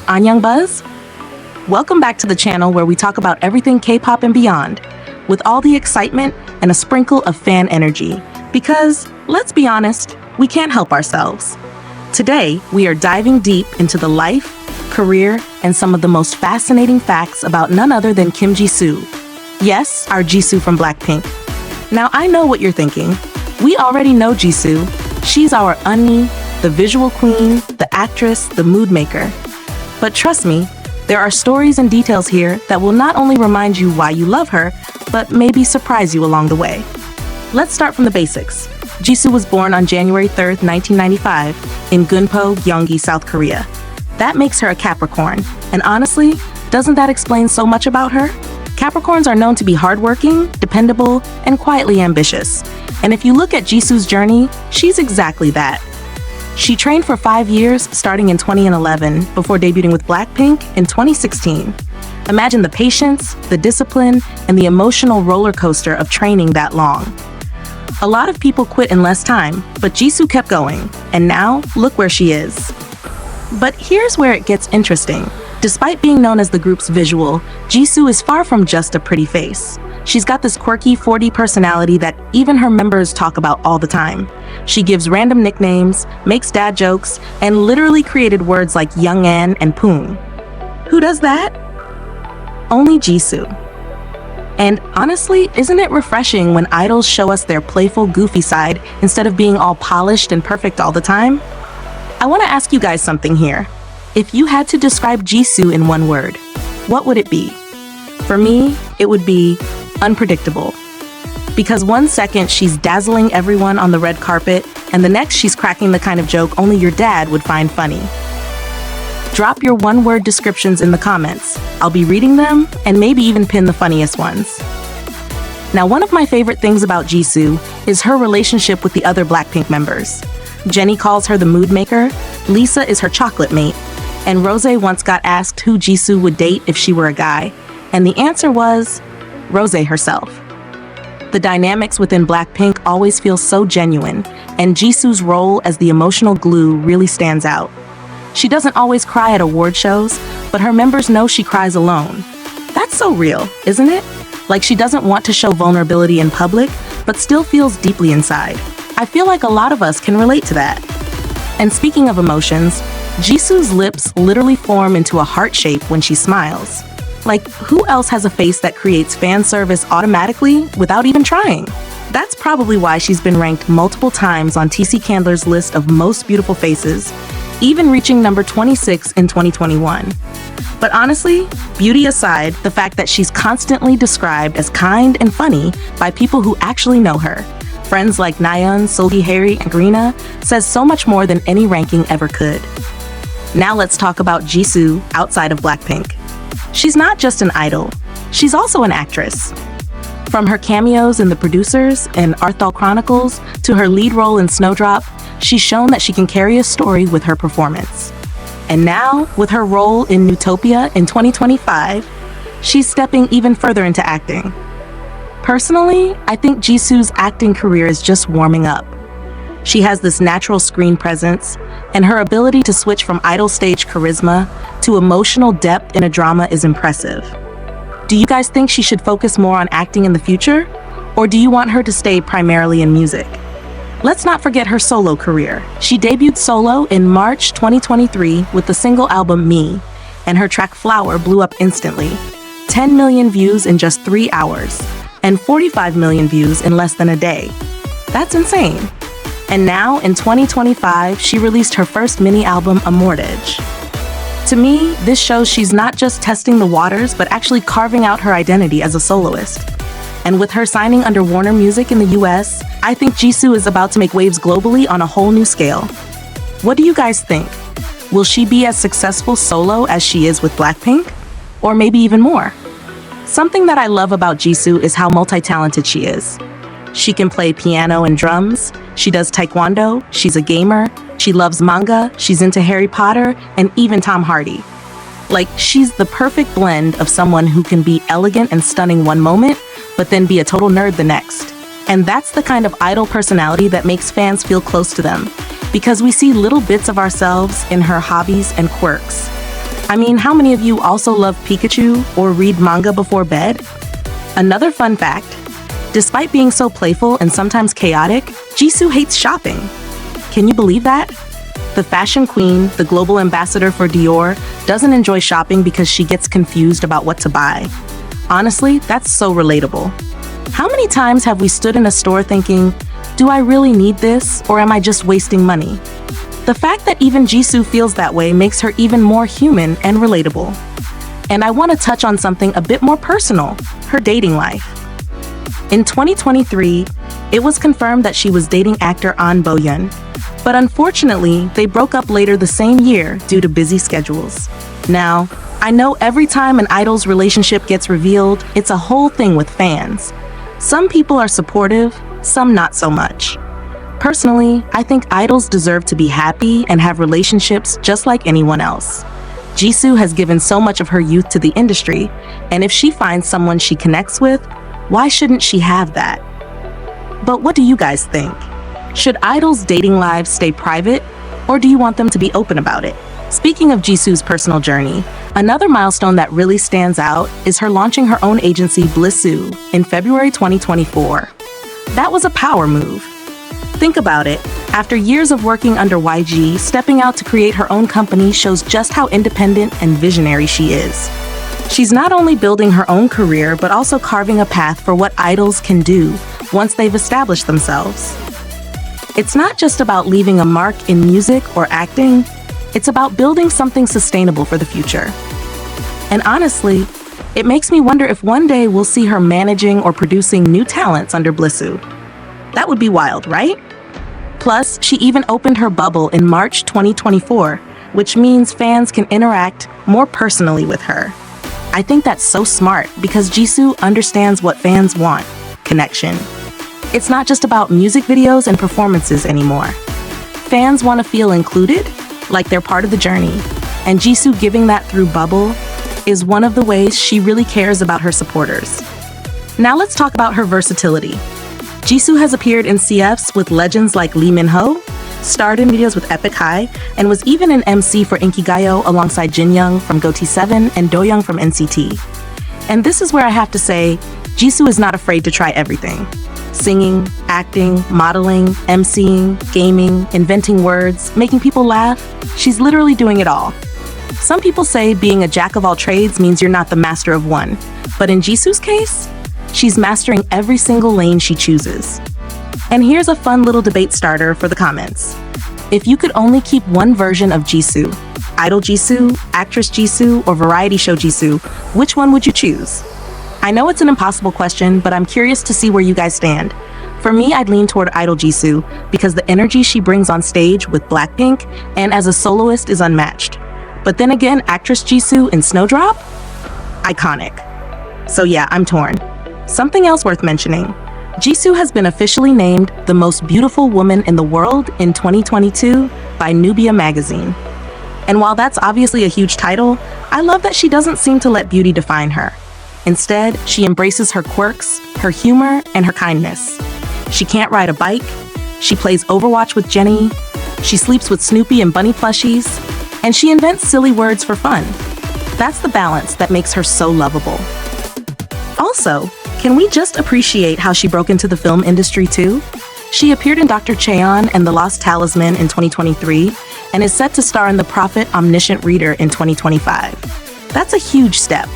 Annyeong Buzz? Welcome back to the channel where we talk about everything K-pop and beyond, with all the excitement and a sprinkle of fan energy. Because, let's be honest, we can't help ourselves. Today, we are diving deep into the life, career, and some of the most fascinating facts about none other than Kim Jisoo. Yes, our Jisoo from BLACKPINK. Now, I know what you're thinking. We already know Jisoo. She's our Unnie, the visual queen, the actress, the mood maker. But trust me, there are stories and details here that will not only remind you why you love her, but maybe surprise you along the way. Let's start from the basics. Jisoo was born on January 3rd, 1995, in Gunpo, Gyeonggi, South Korea. That makes her a Capricorn, and honestly, doesn't that explain so much about her? Capricorns are known to be hardworking, dependable, and quietly ambitious. And if you look at Jisoo's journey, she's exactly that. She trained for 5 years, starting in 2011, before debuting with BLACKPINK in 2016. Imagine the patience, the discipline, and the emotional roller coaster of training that long. A lot of people quit in less time, but Jisoo kept going, and now, look where she is. But here's where it gets interesting. Despite being known as the group's visual, Jisoo is far from just a pretty face. She's got this quirky 4D personality that even her members talk about all the time. She gives random nicknames, makes dad jokes, and literally created words like Young'an and Poon. Who does that? Only Jisoo. And honestly, isn't it refreshing when idols show us their playful, goofy side instead of being all polished and perfect all the time? I want to ask you guys something here. If you had to describe Jisoo in one word, what would it be? For me, it would be unpredictable. Because 1 second she's dazzling everyone on the red carpet, and the next she's cracking the kind of joke only your dad would find funny. Drop your one-word descriptions in the comments. I'll be reading them and maybe even pin the funniest ones. Now, one of my favorite things about Jisoo is her relationship with the other BLACKPINK members. Jennie calls her the mood maker, Lisa is her chocolate mate, and Rose once got asked who Jisoo would date if she were a guy, and the answer was Rose herself. The dynamics within BLACKPINK always feel so genuine, and Jisoo's role as the emotional glue really stands out. She doesn't always cry at award shows, but her members know she cries alone. That's so real, isn't it? Like she doesn't want to show vulnerability in public, but still feels deeply inside. I feel like a lot of us can relate to that. And speaking of emotions, Jisoo's lips literally form into a heart shape when she smiles. Like, who else has a face that creates fan service automatically without even trying? That's probably why she's been ranked multiple times on TC Candler's list of most beautiful faces, even reaching number 26 in 2021. But honestly, beauty aside, the fact that she's constantly described as kind and funny by people who actually know her, friends like Nayeon, Seulgi, Harry, and Greenah, says so much more than any ranking ever could. Now let's talk about Jisoo outside of BLACKPINK. She's not just an idol, she's also an actress. From her cameos in The Producers and Arthal Chronicles to her lead role in Snowdrop, she's shown that she can carry a story with her performance. And now, with her role in Newtopia in 2025, she's stepping even further into acting. Personally, I think Jisoo's acting career is just warming up. She has this natural screen presence, and her ability to switch from idol stage charisma to emotional depth in a drama is impressive. Do you guys think she should focus more on acting in the future? Or do you want her to stay primarily in music? Let's not forget her solo career. She debuted solo in March 2023 with the single album Me, and her track Flower blew up instantly. 10 million views in just 3 hours, and 45 million views in less than a day. That's insane. And now, in 2025, she released her first mini-album, Amortage. To me, this shows she's not just testing the waters, but actually carving out her identity as a soloist. And with her signing under Warner Music in the US, I think Jisoo is about to make waves globally on a whole new scale. What do you guys think? Will she be as successful solo as she is with BLACKPINK? Or maybe even more? Something that I love about Jisoo is how multi-talented she is. She can play piano and drums, she does taekwondo, she's a gamer, she loves manga, she's into Harry Potter, and even Tom Hardy. Like, she's the perfect blend of someone who can be elegant and stunning one moment, but then be a total nerd the next. And that's the kind of idol personality that makes fans feel close to them, because we see little bits of ourselves in her hobbies and quirks. I mean, how many of you also love Pikachu or read manga before bed? Another fun fact, despite being so playful and sometimes chaotic, Jisoo hates shopping. Can you believe that? The fashion queen, the global ambassador for Dior, doesn't enjoy shopping because she gets confused about what to buy. Honestly, that's so relatable. How many times have we stood in a store thinking, do I really need this, or am I just wasting money? The fact that even Jisoo feels that way makes her even more human and relatable. And I want to touch on something a bit more personal, her dating life. In 2023, it was confirmed that she was dating actor An Bo-yeon, but unfortunately, they broke up later the same year due to busy schedules. Now, I know every time an idol's relationship gets revealed, it's a whole thing with fans. Some people are supportive, some not so much. Personally, I think idols deserve to be happy and have relationships just like anyone else. Jisoo has given so much of her youth to the industry, and if she finds someone she connects with, why shouldn't she have that? But what do you guys think? Should idols' dating lives stay private, or do you want them to be open about it? Speaking of Jisoo's personal journey, another milestone that really stands out is her launching her own agency BLISSOO in February 2024. That was a power move. Think about it, after years of working under YG, stepping out to create her own company shows just how independent and visionary she is. She's not only building her own career, but also carving a path for what idols can do once they've established themselves. It's not just about leaving a mark in music or acting, it's about building something sustainable for the future. And honestly, it makes me wonder if one day we'll see her managing or producing new talents under BLISSOO. That would be wild, right? Plus, she even opened her bubble in March 2024, which means fans can interact more personally with her. I think that's so smart because Jisoo understands what fans want: connection. It's not just about music videos and performances anymore. Fans want to feel included, like they're part of the journey, and Jisoo giving that through Bubble is one of the ways she really cares about her supporters. Now let's talk about her versatility. Jisoo has appeared in CFs with legends like Lee Min-ho, starred in videos with Epic High, and was even an MC for Inkigayo alongside Jin Young from GOT7 and Do Young from NCT. And this is where I have to say, Jisoo is not afraid to try everything. Singing, acting, modeling, MCing, gaming, inventing words, making people laugh, she's literally doing it all. Some people say being a jack of all trades means you're not the master of one, but in Jisoo's case, she's mastering every single lane she chooses. And here's a fun little debate starter for the comments. If you could only keep one version of Jisoo, idol Jisoo, actress Jisoo, or variety show Jisoo, which one would you choose? I know it's an impossible question, but I'm curious to see where you guys stand. For me, I'd lean toward idol Jisoo because the energy she brings on stage with BLACKPINK and as a soloist is unmatched. But then again, actress Jisoo in Snowdrop? Iconic. So yeah, I'm torn. Something else worth mentioning. Jisoo has been officially named the most beautiful woman in the world in 2022 by Nubia magazine. And while that's obviously a huge title, I love that she doesn't seem to let beauty define her. Instead, she embraces her quirks, her humor, and her kindness. She can't ride a bike, she plays Overwatch with Jenny, she sleeps with Snoopy and bunny plushies, and she invents silly words for fun. That's the balance that makes her so lovable. Also, can we just appreciate how she broke into the film industry too? She appeared in Dr. Cheon and The Lost Talisman in 2023, and is set to star in The Prophet Omniscient Reader in 2025. That's a huge step.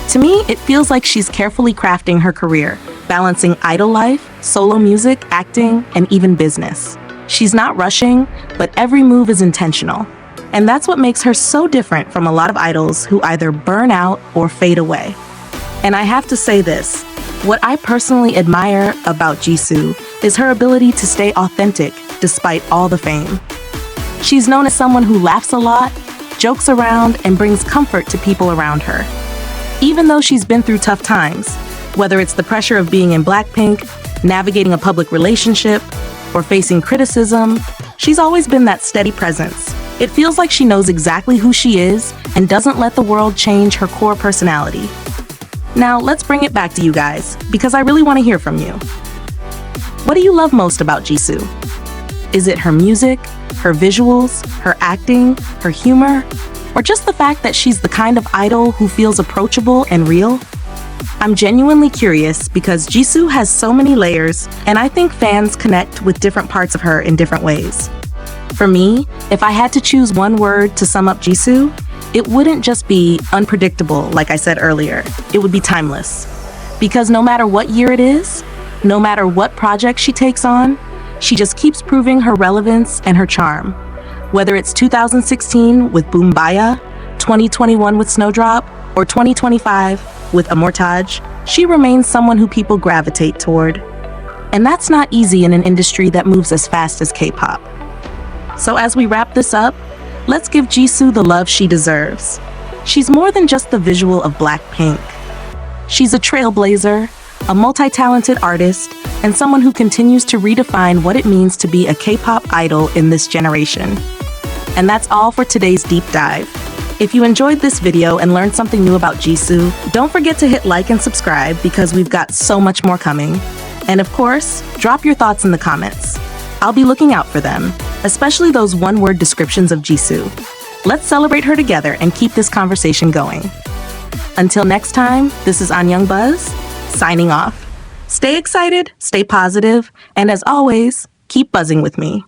To me, it feels like she's carefully crafting her career, balancing idol life, solo music, acting, and even business. She's not rushing, but every move is intentional. And that's what makes her so different from a lot of idols who either burn out or fade away. And I have to say this, what I personally admire about Jisoo is her ability to stay authentic despite all the fame. She's known as someone who laughs a lot, jokes around, and brings comfort to people around her. Even though she's been through tough times, whether it's the pressure of being in BLACKPINK, navigating a public relationship, or facing criticism, she's always been that steady presence. It feels like she knows exactly who she is and doesn't let the world change her core personality. Now, let's bring it back to you guys, because I really want to hear from you. What do you love most about Jisoo? Is it her music, her visuals, her acting, her humor, or just the fact that she's the kind of idol who feels approachable and real? I'm genuinely curious because Jisoo has so many layers, and I think fans connect with different parts of her in different ways. For me, if I had to choose one word to sum up Jisoo, it wouldn't just be unpredictable, like I said earlier. It would be timeless. Because no matter what year it is, no matter what project she takes on, she just keeps proving her relevance and her charm. Whether it's 2016 with Boom Baya, 2021 with Snowdrop, or 2025 with Amortage, she remains someone who people gravitate toward. And that's not easy in an industry that moves as fast as K-pop. So as we wrap this up, let's give Jisoo the love she deserves. She's more than just the visual of BLACKPINK. She's a trailblazer, a multi-talented artist, and someone who continues to redefine what it means to be a K-pop idol in this generation. And that's all for today's deep dive. If you enjoyed this video and learned something new about Jisoo, don't forget to hit like and subscribe because we've got so much more coming. And of course, drop your thoughts in the comments. I'll be looking out for them, especially those one-word descriptions of Jisoo. Let's celebrate her together and keep this conversation going. Until next time, this is Youngbuzz, signing off. Stay excited, stay positive, and as always, keep buzzing with me.